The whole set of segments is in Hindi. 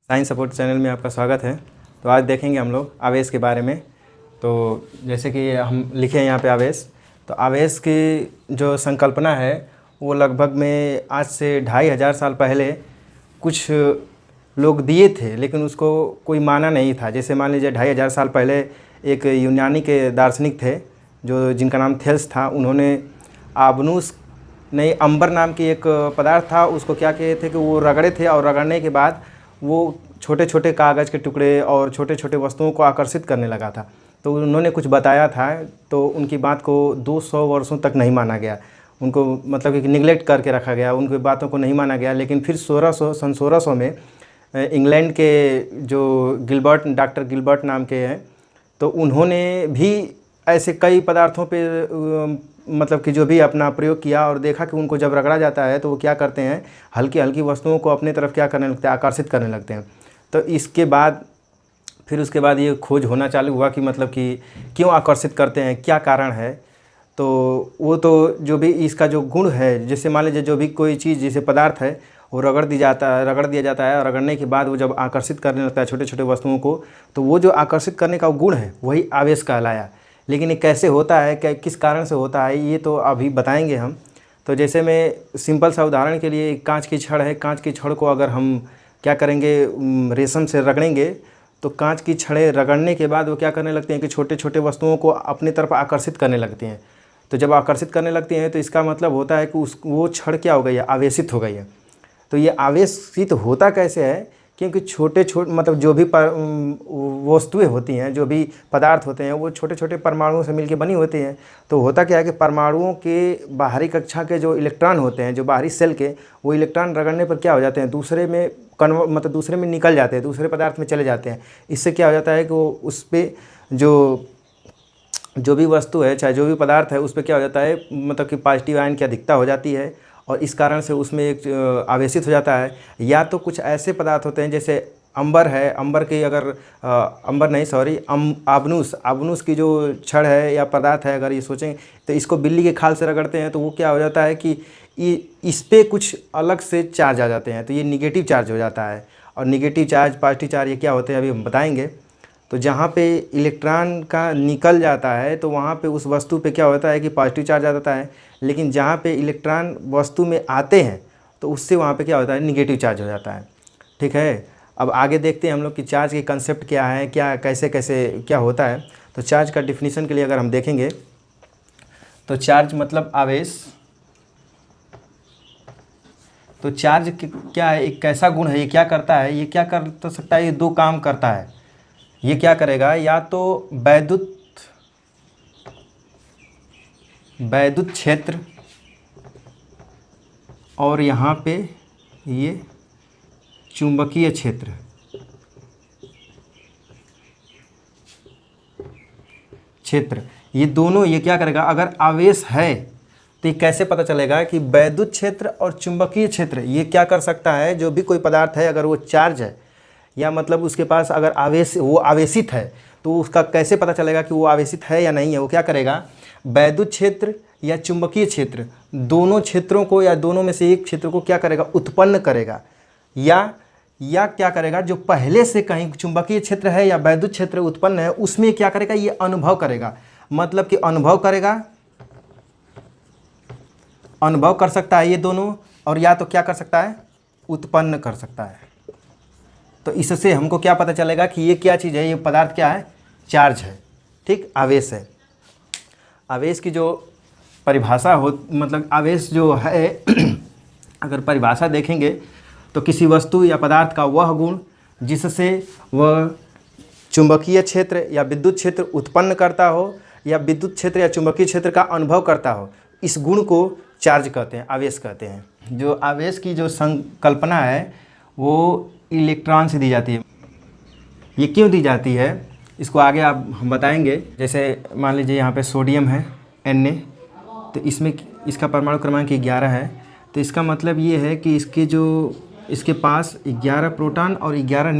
साइंस सपोर्ट चैनल में आपका स्वागत है। तो आज देखेंगे हम लोग आवेश के बारे में। तो जैसे कि हम लिखे हैं यहाँ पे आवेश, तो आवेश की जो संकल्पना है वो लगभग में आज से 2500 साल पहले कुछ लोग दिए थे, लेकिन उसको कोई माना नहीं था। जैसे मान लीजिए 2500 साल पहले एक यूनानी के दार्शनिक थे जो जिनका नाम थेल्स था। उन्होंने आबनूस नहीं अंबर नाम की एक पदार्थ था, उसको क्या किए थे कि वो रगड़े थे और रगड़ने के बाद वो छोटे छोटे कागज़ के टुकड़े और छोटे छोटे वस्तुओं को आकर्षित करने लगा था। तो उन्होंने कुछ बताया था, तो उनकी बात को 200 वर्षों तक नहीं माना गया। उनको मतलब कि निगलेक्ट करके रखा गया, उनकी बातों को नहीं माना गया। लेकिन फिर 1600 में इंग्लैंड के जो डॉक्टर गिलबर्ट नाम के हैं, तो उन्होंने भी ऐसे कई पदार्थों पे मतलब कि जो भी अपना प्रयोग किया और देखा कि उनको जब रगड़ा जाता है तो वो क्या करते हैं, हल्की हल्की वस्तुओं को अपने तरफ क्या करने लगते हैं, आकर्षित करने लगते हैं। तो इसके बाद फिर उसके बाद ये खोज होना चालू हुआ कि मतलब कि क्यों आकर्षित करते हैं, क्या कारण है। तो वो तो जो भी इसका जो गुण है, जैसे मान लीजिए जो भी कोई चीज़ जैसे पदार्थ है वो रगड़ दिया जाता है और रगड़ने के बाद वो जब आकर्षित करने लगता है छोटे छोटे वस्तुओं को, तो वो जो आकर्षित करने का गुण है वही आवेश कहलाया। लेकिन ये कैसे होता है, क्या किस कारण से होता है, ये तो अभी बताएंगे हम। तो जैसे मैं सिंपल सा उदाहरण के लिए, कांच की छड़ है, कांच की छड़ को अगर हम क्या करेंगे, रेशम से रगड़ेंगे, तो कांच की छड़ें रगड़ने के बाद वो क्या करने लगती हैं कि छोटे छोटे वस्तुओं को अपनी तरफ आकर्षित करने लगती हैं। तो जब आकर्षित करने लगती हैं तो इसका मतलब होता है कि वो छड़ क्या हो गई है, आवेशित हो गई है। तो ये आवेशित होता कैसे है, क्योंकि छोटे मतलब जो भी वस्तुएं होती हैं, जो भी पदार्थ होते हैं, वो छोटे छोटे परमाणुओं से मिलकर बनी होती हैं। तो होता क्या है कि परमाणुओं के बाहरी कक्षा के जो इलेक्ट्रॉन होते हैं, जो बाहरी सेल के, वो इलेक्ट्रॉन रगड़ने पर क्या हो जाते हैं, दूसरे में दूसरे में निकल जाते हैं, दूसरे पदार्थ में चले जाते हैं। इससे क्या हो जाता है कि वो उस पर जो भी वस्तु है, चाहे जो भी पदार्थ है, उस पर क्या हो जाता है, मतलब कि पॉजिटिव आयन की अधिकता हो जाती है और इस कारण से उसमें एक आवेशित हो जाता है। या तो कुछ ऐसे पदार्थ होते हैं जैसे अंबर है, अंबर की अगर आबनूस की जो छड़ है या पदार्थ है, अगर ये सोचें तो इसको बिल्ली के खाल से रगड़ते हैं तो वो क्या हो जाता है कि इस पे कुछ अलग से चार्ज आ जाते हैं, तो ये निगेटिव चार्ज हो जाता है। और निगेटिव चार्ज, पॉजिटिव चार्ज, ये क्या होते हैं अभी हम बताएंगे। तो जहाँ पे इलेक्ट्रॉन का निकल जाता है तो वहाँ पे उस वस्तु पे क्या होता है कि पॉजिटिव चार्ज आ जाता है, लेकिन जहाँ पे इलेक्ट्रॉन वस्तु में आते हैं तो उससे वहाँ पे क्या होता है, निगेटिव चार्ज हो जाता है। ठीक है, अब आगे देखते हैं हम लोग कि चार्ज के कंसेप्ट क्या है, क्या कैसे कैसे क्या होता है। तो चार्ज का डिफिनीशन के लिए अगर हम देखेंगे तो चार्ज मतलब आवेश। तो चार्ज क्या है, एक कैसा गुण है, ये क्या करता है, ये क्या कर तो सकता है, ये दो काम करता है। ये क्या करेगा, या तो वैद्युत क्षेत्र और यहाँ पे ये चुंबकीय क्षेत्र, ये दोनों ये क्या करेगा, अगर आवेश है तो ये कैसे पता चलेगा कि वैद्युत क्षेत्र और चुंबकीय क्षेत्र ये क्या कर सकता है। जो भी कोई पदार्थ है अगर वो चार्ज है या मतलब उसके पास अगर वो आवेशित है, तो उसका कैसे पता चलेगा कि वो आवेशित है या नहीं है। वो क्या करेगा, वैद्युत क्षेत्र या चुंबकीय क्षेत्र, दोनों क्षेत्रों को या दोनों में से एक क्षेत्र को क्या करेगा, उत्पन्न करेगा। या क्या करेगा, जो पहले से कहीं चुंबकीय क्षेत्र है या वैद्युत क्षेत्र उत्पन्न है उसमें क्या करेगा, ये अनुभव करेगा। मतलब कि अनुभव कर सकता है ये दोनों, और या तो क्या कर सकता है, उत्पन्न कर सकता है। तो इससे हमको क्या पता चलेगा कि ये क्या चीज़ है, ये पदार्थ क्या है, चार्ज है। ठीक, आवेश है। आवेश की जो परिभाषा मतलब आवेश जो है अगर परिभाषा देखेंगे तो किसी वस्तु या पदार्थ का वह गुण जिससे वह चुंबकीय क्षेत्र या विद्युत क्षेत्र उत्पन्न करता हो या विद्युत क्षेत्र या चुंबकीय क्षेत्र का अनुभव करता हो, इस गुण को चार्ज कहते हैं, आवेश कहते हैं। जो आवेश की जो संकल्पना है वो इलेक्ट्रॉन से दी जाती है। ये क्यों दी जाती है इसको आगे हम बताएंगे। जैसे मान लीजिए यहाँ पे सोडियम है Na, तो इसमें इसका परमाणु क्रमांक 11 है। तो इसका मतलब ये है कि इसके पास 11 प्रोटॉन और 11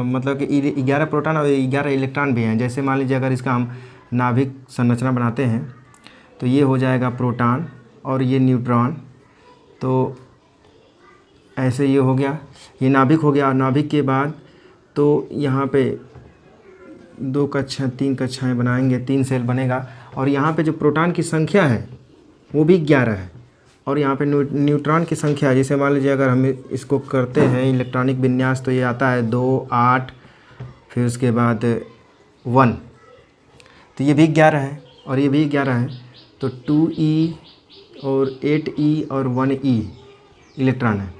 मतलब कि 11 प्रोटॉन और 11 इलेक्ट्रॉन भी हैं। जैसे मान लीजिए अगर इसका हम नाभिक संरचना बनाते हैं तो ये हो जाएगा प्रोटॉन और ये न्यूट्रॉन। तो ऐसे ये हो गया, ये नाभिक हो गया। और नाभिक के बाद तो यहाँ पे 2 कक्षा 3 कक्षाएँ बनाएंगे, 3 सेल बनेगा। और यहाँ पे जो प्रोटॉन की संख्या है वो भी 11 है। और यहाँ पे न्यूट्रॉन की संख्या, जैसे मान लीजिए अगर हम इसको करते हैं इलेक्ट्रॉनिक विन्यास, तो ये आता है 2 8, फिर उसके बाद 1, तो ये भी 11 है और ये भी 11 है। तो 2e और 8e और 1e इलेक्ट्रॉन है।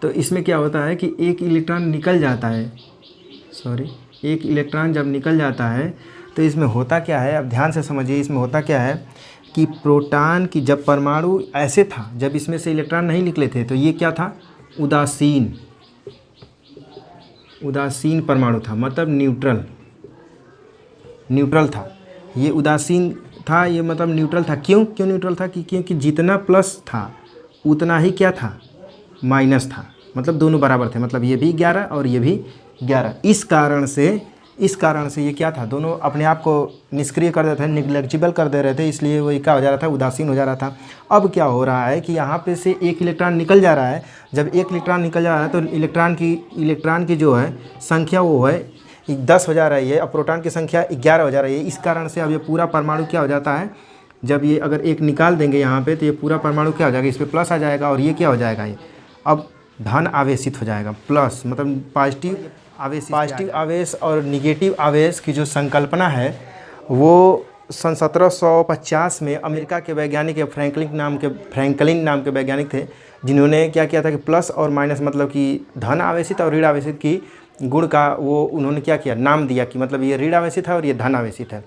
तो इसमें क्या होता है कि एक इलेक्ट्रॉन निकल जाता है, एक इलेक्ट्रॉन जब निकल जाता है तो इसमें होता क्या है, अब ध्यान से समझिए। इसमें होता क्या है कि प्रोटॉन की जब परमाणु ऐसे था, जब इसमें से इलेक्ट्रॉन नहीं निकले थे, तो ये क्या था, उदासीन परमाणु था, मतलब न्यूट्रल था। ये उदासीन था, ये मतलब न्यूट्रल था। क्यों न्यूट्रल था? क्योंकि जितना प्लस था उतना ही क्या था, माइनस था। मतलब दोनों बराबर थे, मतलब ये भी 11 और ये भी 11। इस कारण से ये क्या था, दोनों अपने आप को निष्क्रिय कर देते थे, निग्लेक्जिबल कर दे रहे थे, इसलिए वो क्या हो जा रहा था, उदासीन हो जा रहा था। अब क्या हो रहा है कि यहाँ पे से एक इलेक्ट्रॉन निकल जा रहा है। जब एक इलेक्ट्रॉन निकल जा रहा है तो इलेक्ट्रॉन की जो है संख्या वो है 10 हो जा रही है, अब प्रोटॉन की संख्या 11 हो जा रही है। इस कारण से अब ये पूरा परमाणु क्या हो जाता है, जब ये अगर एक निकाल देंगे यहाँ पे, तो ये पूरा परमाणु क्या हो जाएगा, इस पर प्लस आ जाएगा और ये क्या हो जाएगा, ये अब धन आवेशित हो जाएगा। प्लस मतलब पॉजिटिव आवेश और निगेटिव आवेश की जो संकल्पना है वो सन 1750 में अमेरिका के वैज्ञानिक फ्रैंकलिन नाम के वैज्ञानिक थे, जिन्होंने क्या किया था कि प्लस और माइनस मतलब कि धन आवेशित और ऋण आवेशित की गुण का वो उन्होंने क्या किया, नाम दिया कि मतलब ये ऋण आवेशित है और ये धन आवेशित है।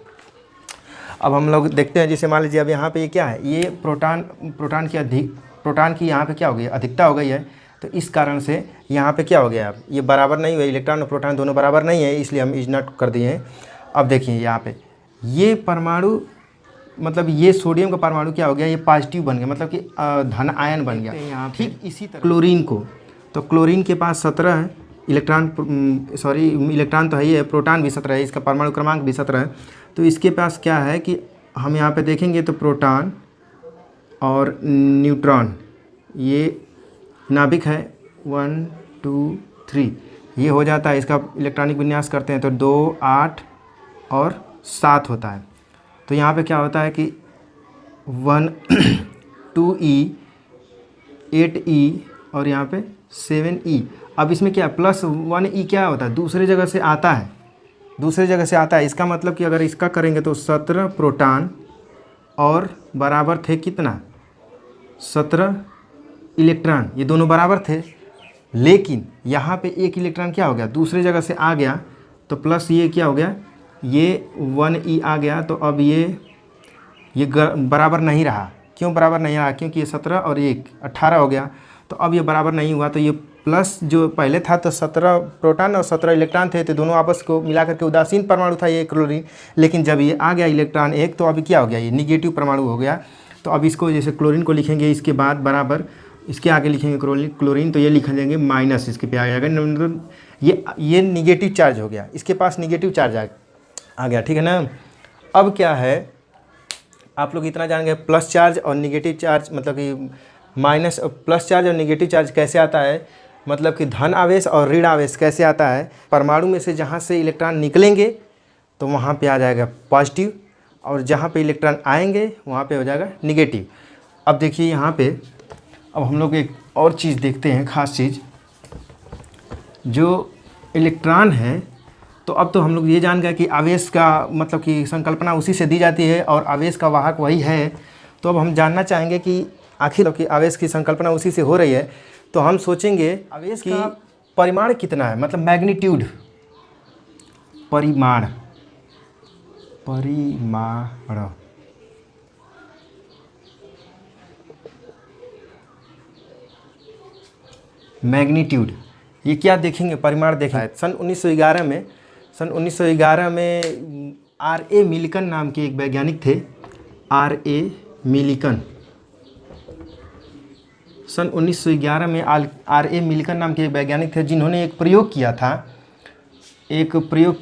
अब हम लोग देखते हैं, जैसे मान लीजिए अब यहाँ पे ये क्या है, ये प्रोटॉन की यहाँ पे क्या हो गई, अधिकता हो गई है। तो इस कारण से यहाँ पे क्या हो गया, अब ये बराबर नहीं हुए, इलेक्ट्रॉन और प्रोटॉन दोनों बराबर नहीं है, इसलिए हम इज नॉट कर दिए हैं। अब देखिए यहाँ पे ये परमाणु, मतलब ये सोडियम का परमाणु क्या हो गया, ये पॉजिटिव बन गया, मतलब कि धन आयन बन गया। यहाँ ठीक इसी तरह क्लोरीन के पास 17 है इलेक्ट्रॉन, इलेक्ट्रॉन तो है ही है, प्रोटॉन भी 17 है, इसका परमाणु क्रमांक भी 17 है। तो इसके पास क्या है कि हम यहाँ पे देखेंगे तो प्रोटॉन और न्यूट्रॉन, ये नाभिक है 1 2 3, ये हो जाता है। इसका इलेक्ट्रॉनिक विन्यास करते हैं तो 2 8 और 7 होता है। तो यहाँ पे क्या होता है कि 1 2e 8e और यहाँ पे 7e। अब इसमें क्या प्लस 1e क्या होता है, दूसरी जगह से आता है। इसका मतलब कि अगर इसका करेंगे तो 17 प्रोटॉन और बराबर थे कितना, 17 इलेक्ट्रॉन, ये दोनों बराबर थे। लेकिन यहाँ पे एक इलेक्ट्रॉन क्या हो गया, दूसरी जगह से आ गया, तो प्लस ये क्या हो गया, ये 1e आ गया। तो अब ये बराबर नहीं रहा। क्यों बराबर नहीं रहा, क्योंकि ये 17 और 1 18 हो गया। तो अब ये बराबर नहीं हुआ, तो ये प्लस जो पहले था तो 17 प्रोटॉन और 17 इलेक्ट्रॉन थे, तो दोनों आपस को मिला करके उदासीन परमाणु था ये क्लोरीन। लेकिन जब ये आ गया इलेक्ट्रॉन 1, तो अभी क्या हो गया, ये निगेटिव परमाणु हो गया। तो अब इसको जैसे क्लोरीन को लिखेंगे, इसके बाद बराबर इसके आगे लिखेंगे क्लोरीन, तो ये लिख देंगे माइनस, इसके पे आ जाएगा, मतलब ये निगेटिव चार्ज हो गया, इसके पास निगेटिव चार्ज आ गया, ठीक है ना। अब क्या है, आप लोग इतना जान गए प्लस चार्ज और निगेटिव चार्ज, मतलब कि माइनस प्लस चार्ज और निगेटिव चार्ज कैसे आता है, मतलब कि धन आवेश और ऋण आवेश कैसे आता है। परमाणु में से जहाँ से इलेक्ट्रॉन निकलेंगे तो वहाँ पे आ जाएगा पॉजिटिव, और जहाँ पे इलेक्ट्रॉन आएंगे वहाँ पे हो जाएगा निगेटिव। अब देखिए यहाँ पे, अब हम लोग एक और चीज़ देखते हैं, ख़ास चीज़, जो इलेक्ट्रॉन है। तो अब तो हम लोग ये जान गए कि आवेश का मतलब कि संकल्पना उसी से दी जाती है और आवेश का वाहक वही है। तो अब हम जानना चाहेंगे कि आखिर कि आवेश की संकल्पना उसी से हो रही है, तो हम सोचेंगे आवेश का परिमाण कितना है, मतलब मैग्नीट्यूड, परिमाण मैग्नीट्यूड, ये क्या देखेंगे, परिमाण देखेंगे। सन 1911 में R.A. मिल्कन नाम के एक वैज्ञानिक थे, R.A. मिल्कन। सन 1911 में R.A. मिल्कन नाम के एक वैज्ञानिक थे, जिन्होंने एक प्रयोग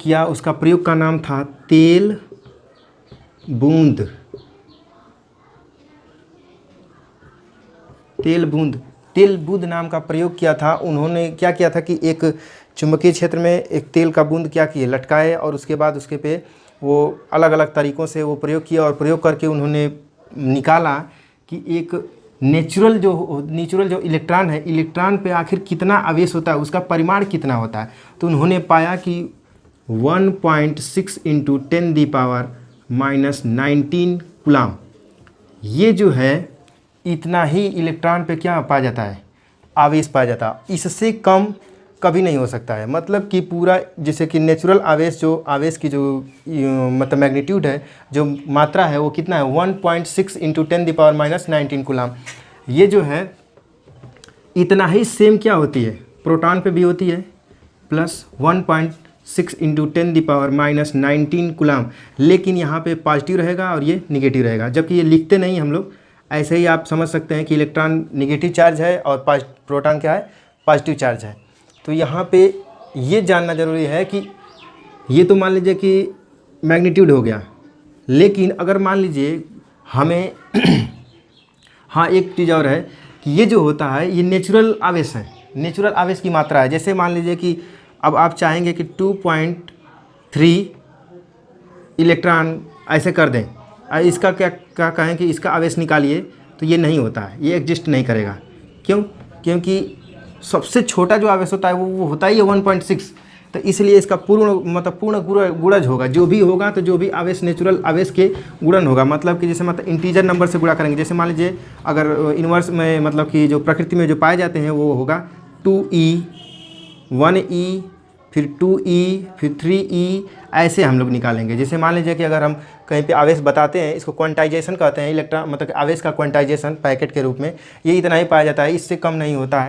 किया। उसका प्रयोग का नाम था तेल बूंद। तेल बूंद नाम का प्रयोग किया था। उन्होंने क्या किया था कि एक चुंबकीय क्षेत्र में एक तेल का बूंद क्या किए, लटकाए, और उसके बाद उसके पे वो अलग अलग तरीक़ों से वो प्रयोग किया, और प्रयोग करके उन्होंने निकाला कि एक नेचुरल जो इलेक्ट्रॉन है, इलेक्ट्रॉन पे आखिर कितना आवेश होता है, उसका परिमाण कितना होता है। तो उन्होंने पाया कि 1.6 × 10⁻⁻19 कूलाम, ये जो है इतना ही इलेक्ट्रॉन पे क्या पाया जाता है, आवेश पाया जाता है। इससे कम कभी नहीं हो सकता है। मतलब कि पूरा जैसे कि नेचुरल आवेश, जो आवेश की जो मतलब मैग्नीट्यूड है, जो मात्रा है, वो कितना है 1.6 × 10⁻⁻19 कूलाम। ये जो है इतना ही सेम क्या होती है, प्रोटॉन पे भी होती है, प्लस 1.6 × 10⁻⁻19 कूलाम। लेकिन यहाँ पे पॉजिटिव रहेगा और ये निगेटिव रहेगा, जबकि ये लिखते नहीं हम लोग। ऐसे ही आप समझ सकते हैं कि इलेक्ट्रॉन निगेटिव चार्ज है और प्रोटॉन क्या है, पॉजिटिव चार्ज है। तो यहाँ पे ये जानना ज़रूरी है कि ये तो मान लीजिए कि मैग्नीट्यूड हो गया, लेकिन अगर मान लीजिए हमें हाँ एक चीज़ और है कि ये जो होता है ये नेचुरल आवेश है, नेचुरल आवेश की मात्रा है। जैसे मान लीजिए कि अब आप चाहेंगे कि 2.3 इलेक्ट्रॉन ऐसे कर दें, इसका क्या कहें कि इसका आवेश निकालिए, तो ये नहीं होता है, ये एग्जिस्ट नहीं करेगा। क्यों? क्योंकि सबसे छोटा जो आवेश होता है वो होता ही है 1.6। तो इसलिए इसका पूर्ण गुणज होगा, जो भी होगा तो जो भी आवेश नेचुरल आवेश के गुणन होगा। मतलब कि जैसे मतलब इंटीजर नंबर से गुणा करेंगे। जैसे मान लीजिए अगर इन्वर्स में मतलब कि जो प्रकृति में जो पाए जाते हैं वो होगा 2e, 1e, फिर 2e, फिर 3e, ऐसे हम लोग निकालेंगे। जैसे मान लीजिए कि अगर हम कहीं पे आवेश बताते हैं, इसको क्वांटाइजेशन कहते हैं, इलेक्ट्रॉन मतलब आवेश का क्वांटाइजेशन पैकेट के रूप में, ये इतना ही पाया जाता है, इससे कम नहीं होता है।